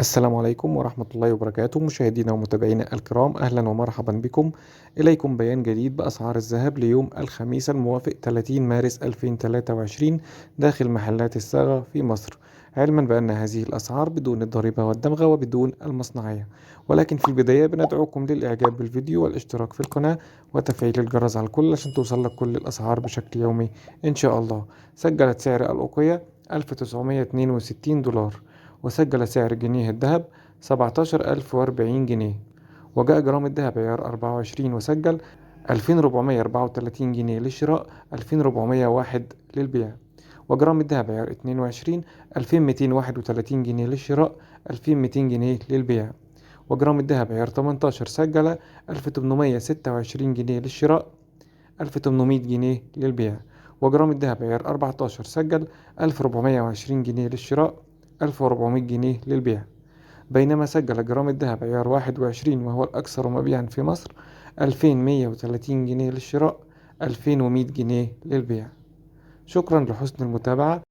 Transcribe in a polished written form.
السلام عليكم ورحمة الله وبركاته مشاهدينا ومتابعينا الكرام، أهلا ومرحبا بكم. إليكم بيان جديد بأسعار الذهب ليوم الخميس الموافق 30 مارس 2023 داخل محلات الصاغة في مصر، علما بأن هذه الأسعار بدون الضريبة والدمغة وبدون المصنعية. ولكن في البداية بندعوكم للإعجاب بالفيديو والاشتراك في القناة وتفعيل الجرس على الكل عشان توصلك كل الأسعار بشكل يومي إن شاء الله. سجلت سعر الأوقية 1962 دولار، وسجل سعر جنيه الذهب 17,040 جنيه. وجاء جرام الذهب عيار 24 وسجل 2434 جنيه للشراء، 2401 للبيع. وجرام الذهب عيار 22 2231 جنيه للشراء، 2200 جنيه للبيع. وجرام الذهب عيار 18 سجل 1826 جنيه للشراء، 1800 جنيه للبيع. وجرام الذهب عيار 14 سجل 1420 جنيه للشراء، 1400 جنيه للبيع. بينما سجل جرام الذهب عيار 21 وهو الأكثر مبيعا في مصر 2130 جنيه للشراء، 2100 جنيه للبيع. شكرا لحسن المتابعة.